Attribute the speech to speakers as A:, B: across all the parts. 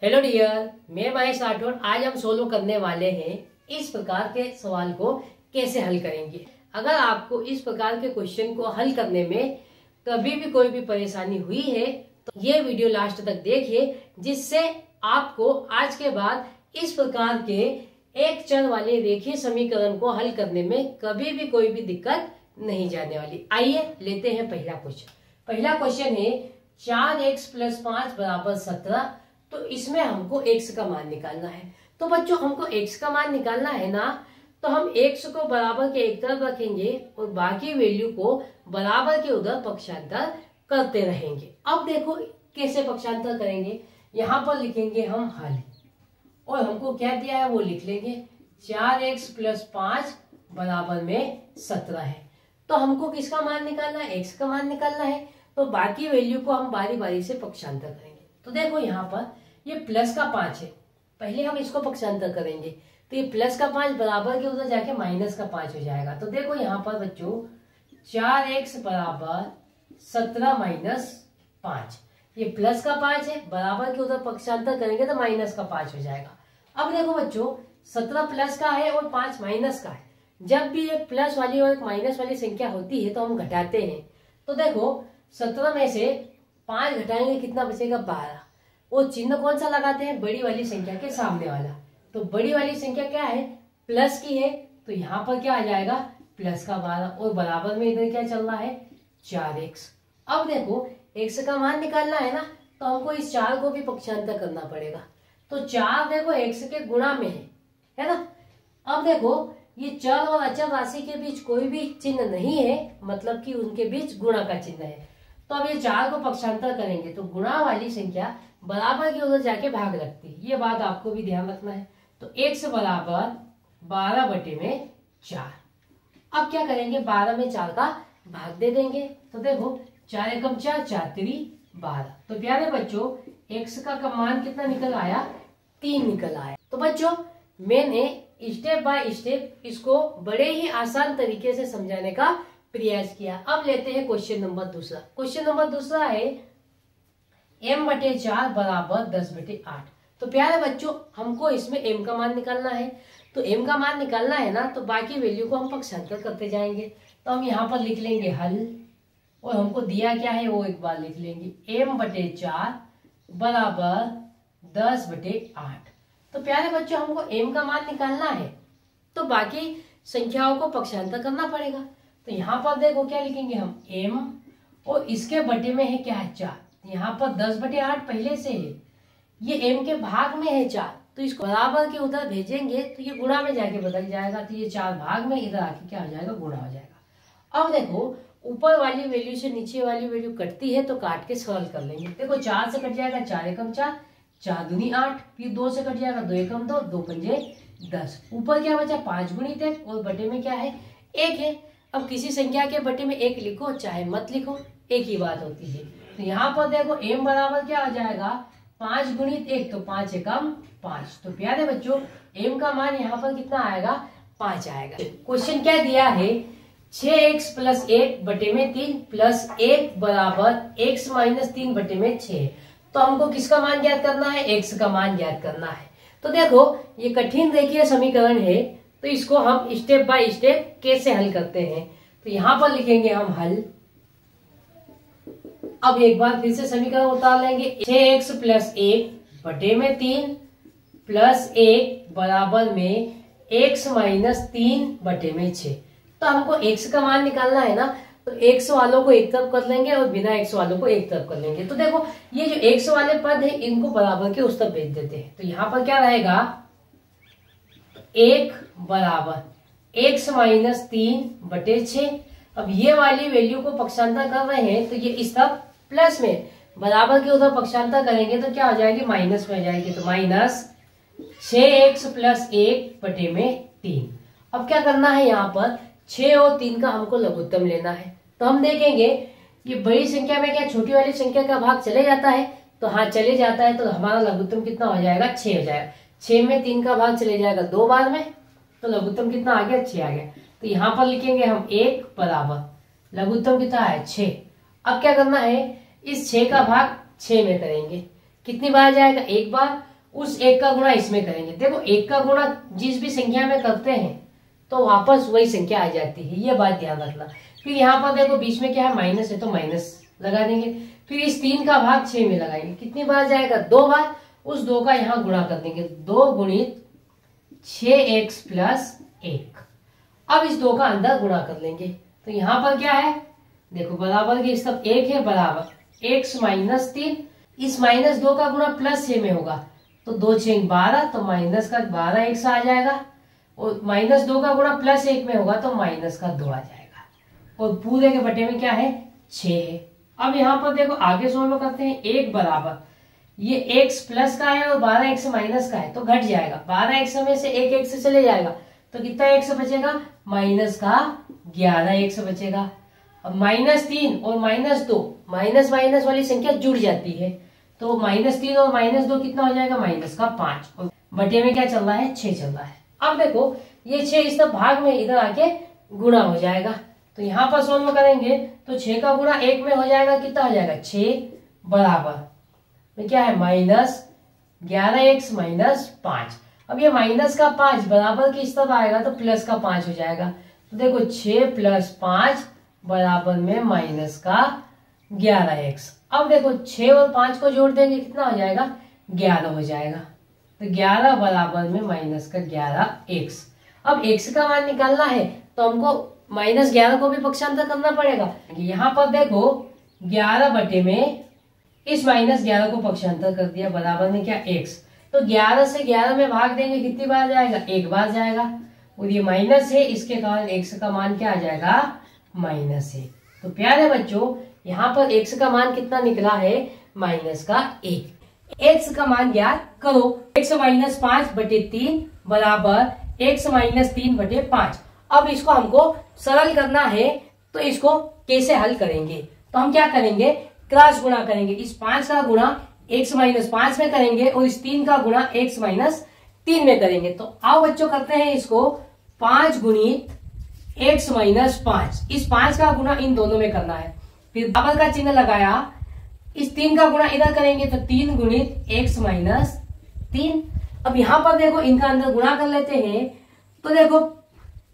A: Hello dear, मैं महेश राठौड़। आज हम सोल्व करने वाले हैं इस प्रकार के सवाल को कैसे हल करेंगे। अगर आपको इस प्रकार के क्वेश्चन को हल करने में कभी भी कोई भी परेशानी हुई है तो ये वीडियो लास्ट तक देखिए, जिससे आपको आज के बाद इस प्रकार के एक चर वाले रेखीय समीकरण को हल करने में कभी भी कोई भी दिक्कत नहीं जाने वाली। आइए लेते हैं पहला क्वेश्चन। पहला क्वेश्चन है 4x + 5 = 17। तो इसमें हमको x का मान निकालना है। तो बच्चों हमको x का मान निकालना है ना, तो हम x को बराबर के एक तरफ रखेंगे और बाकी वैल्यू को बराबर के उधर पक्षांतर करते रहेंगे। अब देखो कैसे पक्षांतर करेंगे। यहाँ पर लिखेंगे हम हल और हमको क्या दिया है वो लिख लेंगे। 4x + 5 = 17 है। तो हमको किसका मान निकालना है? x का मान निकालना है। तो बाकी वैल्यू को हम बारी बारी से पक्षांतर करेंगे। तो देखो यहाँ पर ये प्लस का 5 है, पहले हम इसको पक्षांतर करेंगे तो ये प्लस का 5 बराबर के उधर जाके माइनस का 5 हो जाएगा। तो देखो यहाँ पर बच्चों 4x = 17 - 5, ये प्लस का 5 है, बराबर के उधर पक्षांतर करेंगे तो माइनस का 5 हो जाएगा। अब देखो बच्चों 17 प्लस का है और 5 माइनस का है। जब भी एक प्लस वाली और एक माइनस वाली संख्या होती है तो हम घटाते हैं। तो देखो 17 में से 5 घटाएंगे, कितना बचेगा? 12। वो चिन्ह कौन सा लगाते हैं? बड़ी वाली संख्या के सामने वाला। तो बड़ी वाली संख्या क्या है? प्लस की है, तो यहाँ पर क्या आ जाएगा? प्लस का 12 और बराबर में इधर क्या चल रहा है? 4x। अब देखो x का मान निकालना है ना, तो हमको इस 4 को भी पक्षांतर करना पड़ेगा। तो 4 देखो x के गुणा में है ना। अब देखो ये चर और अचर राशि के बीच कोई भी चिन्ह नहीं है, मतलब कि उनके बीच गुणा का चिन्ह है। तो अब ये 4 को पक्षांतर करेंगे तो गुणा वाली संख्या बराबर के उधर जाके भाग लगती है। ये बात आपको भी ध्यान रखना है। तो x = 12/4। अब क्या करेंगे? 12 में 4 का भाग दे देंगे। तो देखो 4 एकम 4, 4 तिरी 12। तो प्यारे बच्चों x का मान कितना निकल आया? 3 निकल आया। तो बच्चों मैंने स्टेप बाय स्टेप इसको बड़े ही आसान तरीके से समझाने का प्रयास किया। अब लेते हैं क्वेश्चन नंबर दूसरा। क्वेश्चन नंबर दूसरा है m/4 = 10/8। तो प्यारे बच्चों हमको इसमें m का मान निकालना है। तो m का मान निकालना है ना, तो बाकी वैल्यू को हम पक्षांतर करते जाएंगे। तो हम यहाँ पर लिख लेंगे हल और हमको दिया क्या है वो एक बार लिख लेंगे। m/4 = 10/8। तो प्यारे बच्चों हमको m का मान निकालना है तो बाकी संख्याओं को पक्षांतर करना पड़ेगा। तो यहाँ पर देखो क्या लिखेंगे हम m और इसके बटे में है क्या है? 4। यहाँ पर 10/8 पहले से है, ये m के भाग में है 4, तो इसको बराबर के उधर भेजेंगे तो ये गुणा में जाके बदल जाएगा। तो ये 4 भाग में इधर आके क्या हो जाएगा? गुणा हो जाएगा। अब देखो ऊपर वाली वैल्यू से नीचे वाली वैल्यू कटती है तो काट के सरल कर लेंगे। देखो 4 से कट जाएगा 4 एकम 4, 4 दूनी 8, फिर 2 से कट जाएगा 2 एकम 2, 2 पंजे 10। ऊपर क्या बचा? 5 × 1 और बटे में क्या है? 1 है। अब किसी संख्या के बटे में 1 लिखो चाहे मत लिखो, एक ही बात होती है। तो यहाँ पर देखो m बराबर क्या हो जाएगा? 5 × 1, तो 5 एकम 5। तो प्यारे बच्चों m का मान यहाँ पर कितना आएगा? 5 आएगा। क्वेश्चन क्या दिया है? 6x + 1/3 + 1 = x - 3/6। तो हमको किसका मान ज्ञात करना है? x का मान ज्ञात करना है। तो देखो ये कठिन रेखीय समीकरण है, तो इसको हम स्टेप बाय स्टेप कैसे हल करते हैं। तो यहाँ पर लिखेंगे हम हल। अब एक बार फिर से समीकरण उतार लेंगे। 6x + 1/3 + 1 बराबर में x - 3/6। तो हमको x का मान निकालना है ना, तो x वालों को एक तरफ कर लेंगे और बिना x वालों को एक तरफ कर लेंगे। तो देखो ये जो x वाले पद है इनको बराबर के उस तरफ भेज देते हैं। तो यहाँ पर क्या रहेगा? 1 बराबर x - 3/6। अब ये वाली वैल्यू को पक्षांतर कर रहे हैं तो ये इस तरफ प्लस में, बराबर के उधर पक्षांतर करेंगे तो क्या हो जाएगी? माइनस में हो जाएगी। तो -6x + 1/3। अब क्या करना है? यहाँ पर 6 और 3 का हमको लघुत्तम लेना है। तो हम देखेंगे ये बड़ी संख्या में क्या छोटी वाली संख्या का भाग चले जाता है? तो हाँ चले जाता है। तो हमारा लघुत्तम कितना हो जाएगा? 6 हो जाएगा। 6 में 3 का भाग चले जाएगा 2 बार में, तो लघुत्तम कितना आ गया? 6 आ गया। तो यहाँ पर लिखेंगे हम 1 बराबर लघुत्तम कितना है? 6। अब क्या करना है? इस 6 का भाग 6 में करेंगे। कितनी बार जाएगा? 1 बार। उस एक का गुणा इसमें करेंगे। देखो एक का गुणा जिस भी संख्या में करते हैं तो वापस वही संख्या आ जाती है, ये बात ध्यान रखना। फिर यहाँ पर देखो बीच में क्या है, माइनस है तो माइनस लगा देंगे। फिर इस 3 का भाग 6 में लगाएंगे, कितनी बार जाएगा, 2 बार। उस 2 का यहाँ गुणा कर देंगे, 2 गुणित 6x प्लस 1। अब इस 2 का अंदर गुणा कर लेंगे, तो यहाँ पर क्या है, देखो बराबर के सब 1 है, बराबर x माइनस 3। इस माइनस 2 का गुणा प्लस 6 में होगा तो 2 6 12, तो माइनस का 12 x आ जाएगा। और माइनस 2 का गुणा प्लस 1 में होगा तो माइनस का 2 आ जाएगा। और पूरे के बटे में क्या है, 6 है। अब यहाँ पर देखो आगे सोल्व करते हैं, 1 बराबर ये x प्लस का है और 12x माइनस का है तो घट जाएगा, 12x में से 1 x चले जाएगा तो कितना x बचेगा, माइनस का 11x बचेगा। अब -3 और -2, माइनस माइनस वाली संख्या जुड़ जाती है तो -3 और -2 कितना हो जाएगा, माइनस का 5। और बटे में क्या चल रहा है, 6 चल रहा है। अब देखो ये 6 इस भाग में इधर आके गुणा हो जाएगा, तो यहाँ पर सोल्व करेंगे तो 6 का गुणा 1 में हो जाएगा, कितना हो जाएगा, 6 बराबर में क्या है, माइनस 11x माइनस 5। अब ये माइनस का 5 बराबर की इस तरफ आएगा तो प्लस का 5 हो जाएगा। तो देखो 6 प्लस 5 बराबर में माइनस का 11x। अब देखो 6 और 5 को जोड़ देंगे, कितना हो जाएगा, 11 हो जाएगा। तो 11 बराबर में माइनस का 11x। अब x का मान निकालना है तो हमको -11 को भी पक्षांतर करना पड़ेगा। यहाँ पर देखो 11 बटे में इस -11 को पक्षांतर कर दिया, बराबर में क्या, x। तो 11 से 11 में भाग देंगे, कितनी बार जाएगा, 1 बार जाएगा। और ये माइनस है, इसके कारण x का मान क्या आ जाएगा, माइनस है। तो प्यारे बच्चों यहाँ पर x का मान कितना निकला है, माइनस का 1। x का मान ज्ञात करो, x माइनस 5 बटे 3 बराबर x माइनस 3 बटे 5। अब इसको हमको सरल करना है तो इसको कैसे हल करेंगे, तो हम क्या करेंगे, क्रॉस गुणा करेंगे। इस 5 का गुणा x माइनस 5 में करेंगे और इस 3 का गुणा x माइनस 3 में करेंगे। तो आओ बच्चों करते हैं इसको, 5 गुणित x माइनस 5, इस 5 का गुणा इन दोनों में करना है। फिर बराबर का चिन्ह लगाया, इस 3 का गुणा इधर करेंगे तो 3 गुणित x माइनस 3। अब यहाँ पर देखो इनका अंदर गुणा कर लेते हैं, तो देखो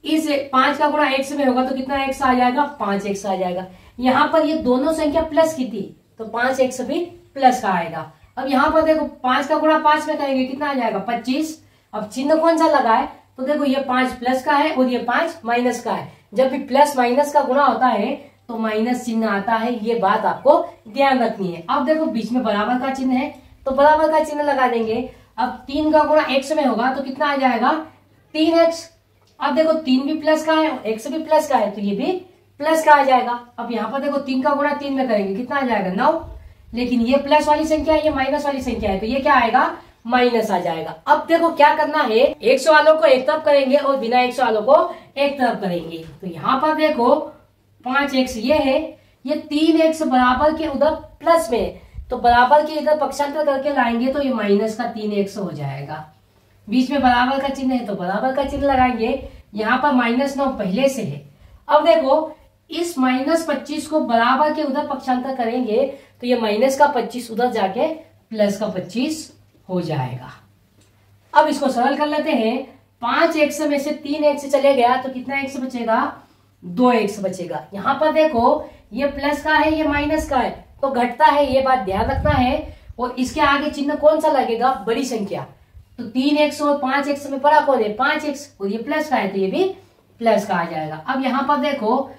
A: इस 5 का गुणा x में होगा तो कितना x आ जाएगा, 5x आ जाएगा। यहाँ पर ये दोनों संख्या प्लस की थी तो 5x भी प्लस का आएगा। अब यहाँ पर देखो 5 का गुणा 5 में करेंगे, कितना आ जाएगा, 25। अब चिन्ह कौन सा लगा है, तो देखो ये 5 प्लस का है और ये 5 माइनस का है। जब भी प्लस माइनस का गुणा होता है तो माइनस चिन्ह आता है, ये बात आपको ध्यान रखनी है। अब देखो बीच में बराबर का चिन्ह है तो बराबर का चिन्ह लगा देंगे। अब 3 का गुणा x में होगा तो कितना आ जाएगा, 3x। अब देखो 3 भी प्लस का है, x भी प्लस का है तो ये भी प्लस का आ जाएगा। अब यहाँ पर देखो 3 का गुणा 3 में करेंगे, कितना आ जाएगा, 9। लेकिन ये प्लस वाली संख्या है, ये माइनस वाली संख्या है तो ये क्या आएगा, माइनस आ जाएगा। अब देखो क्या करना है, 100 वालों को एक तरफ करेंगे और बिना 100 वालों को एक तरफ करेंगे। तो यहाँ पर देखो 5x ये है, ये 3x बराबर के उधर प्लस में, तो बराबर के इधर पक्षांतर करके लाएंगे तो ये माइनस का 3x हो जाएगा। बीच में बराबर का चिन्ह है तो बराबर का चिन्ह लगाएंगे। यहाँ पर -9 पहले से है। अब देखो इस -25 को बराबर के उधर पक्षांतर करेंगे तो ये माइनस का 25 उधर जाके प्लस का 25 हो जाएगा। अब इसको सरल कर लेते हैं, 5x में से 3x चले गया तो कितना x बचेगा, 2x बचेगा। यहाँ पर देखो ये प्लस का है, ये माइनस का है तो घटता है, ये बात ध्यान रखना है। और इसके आगे चिन्ह कौन सा लगेगा, बड़ी संख्या। तो 3x और 5x में बड़ा कौन है, 5x, और ये प्लस का है तो ये भी प्लस का आ जाएगा। अब यहाँ पर देखो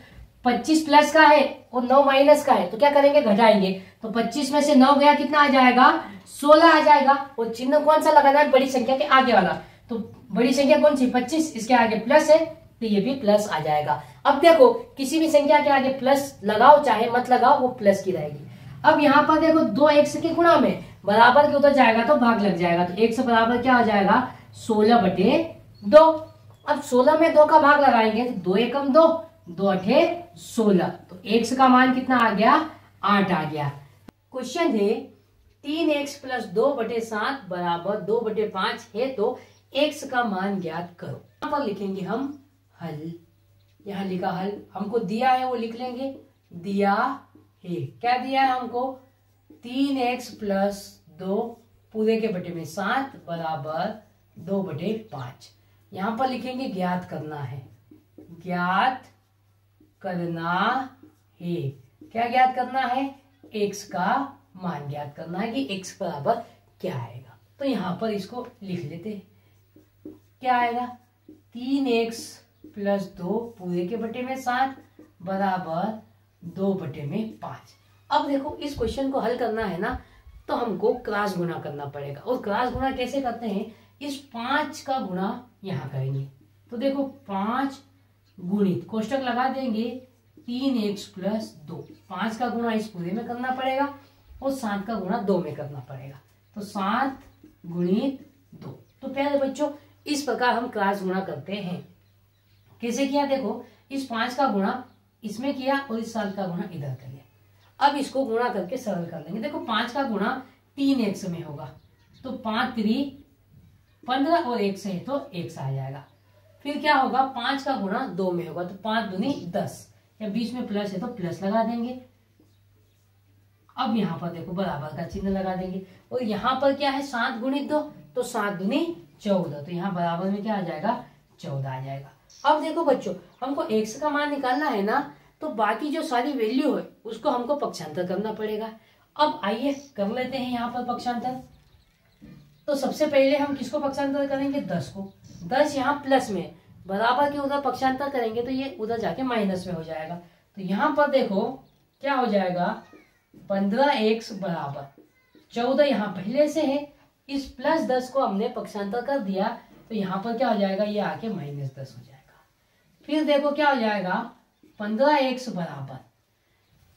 A: 25 प्लस का है और 9 माइनस का है तो क्या करेंगे, घटाएंगे। तो 25 में से 9 गया, कितना आ जाएगा, 16 आ जाएगा। और चिन्ह कौन सा लगाना है, बड़ी संख्या के आगे वाला। तो बड़ी संख्या कौन सी, 25, इसके आगे प्लस है तो ये भी प्लस आ जाएगा। अब देखो किसी भी संख्या के आगे प्लस लगाओ चाहे मत लगाओ, वो प्लस की रहेगी। अब यहाँ पर देखो 2x के गुणा में बराबर के उधर जाएगा तो भाग लग जाएगा, तो x बराबर क्या हो जाएगा, 16/2। अब 16 में 2 का भाग लगाएंगे तो 2 एकम 2, 2 अठे 16, तो x का मान कितना आ गया, 8 आ गया। क्वेश्चन है 3x + 2/7 बराबर 2/5 है तो x का मान ज्ञात करो। यहाँ पर लिखेंगे हम हल, यहाँ लिखा हल, हमको दिया है वो लिख लेंगे, दिया है, क्या दिया है हमको, 3x + 2 पूरे के बटे में 7 बराबर 2/5। यहाँ पर लिखेंगे ज्ञात करना है, ज्ञात करना है। क्या ज्ञात करना है? x का मान ज्ञात करना है कि x बराबर क्या आएगा। तो यहाँ पर इसको लिख लेते हैं। क्या आएगा? 3x + 2 पूरे के बटे में 7 बराबर 2/5। अब देखो इस क्वेश्चन को हल करना है ना, तो हमको क्रॉस गुणा करना पड़ेगा। और क्रॉस गुणा कैसे करते हैं? इस 5 का गुणा यहाँ करेंगे। तो देखो 5 गुणित कोष्टक लगा देंगे 3x + 2। 5 का गुणा इस पूरे में करना पड़ेगा और 7 का गुणा 2 में करना पड़ेगा। तो 7 गुणित 2। तो प्यारे बच्चों इस प्रकार हम क्रॉस गुणा करते हैं। कैसे किया? देखो इस 5 का गुणा इसमें किया और इस 7 का गुणा इधर कर लिया। अब इसको गुणा करके सरल कर लेंगे। देखो 5 का गुणा 3x में होगा, तो 5 3 15 और 1 से है तो 1 आ जाएगा। फिर क्या होगा? 5 का गुणा 2 में होगा, तो 5 दूनी 10, या बीच में प्लस है तो प्लस लगा देंगे। अब यहाँ पर देखो बराबर का चिन्ह लगा देंगे। और यहाँ पर क्या है? 7 गुणित 2, तो 7 दूनी 14, तो यहाँ बराबर में क्या आ जाएगा? 14 आ जाएगा। अब देखो बच्चों हमको x का मान निकालना है ना, तो बाकी जो सारी वैल्यू है उसको हमको पक्षांतर करना पड़ेगा। अब आइए कर लेते हैं यहाँ पर पक्षांतर। तो सबसे पहले हम किसको पक्षांतर करेंगे? 10 को। 10 यहाँ प्लस में, बराबर के उधर पक्षांतर करेंगे तो ये उधर जाके माइनस में हो जाएगा। तो यहाँ पर देखो क्या हो जाएगा? 15x बराबर 14 यहाँ पहले से है, इस प्लस 10 को हमने पक्षांतर कर दिया, तो यहाँ पर क्या हो जाएगा? ये आके -10 हो जाएगा। फिर देखो क्या हो जाएगा? 15x बराबर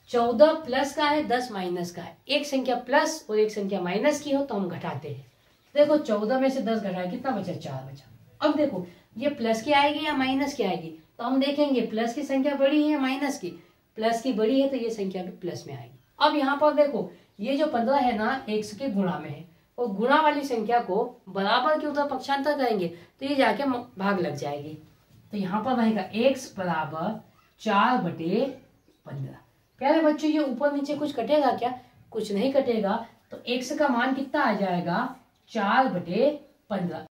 A: 14 प्लस का है, 10 माइनस का है। एक संख्या प्लस और एक संख्या माइनस की हो तो हम घटाते हैं। देखो 14 में से 10 घटाए कितना बचा? 4 बचा। अब देखो ये प्लस की आएगी या माइनस की आएगी, तो हम देखेंगे प्लस की संख्या बड़ी है या माइनस की। प्लस की बड़ी है तो ये संख्या भी प्लस में आएगी। अब यहाँ पर देखो ये जो 15 है ना x के गुणा में है, और गुणा वाली संख्या को बराबर के उधर पक्षांतर करेंगे तो ये जाके भाग लग जाएगी। तो यहाँ पर रहेगा x बराबर 4/15। प्यारे बच्चों ये ऊपर नीचे कुछ कटेगा क्या? कुछ नहीं कटेगा। तो x का मान कितना आ जाएगा? 4/15।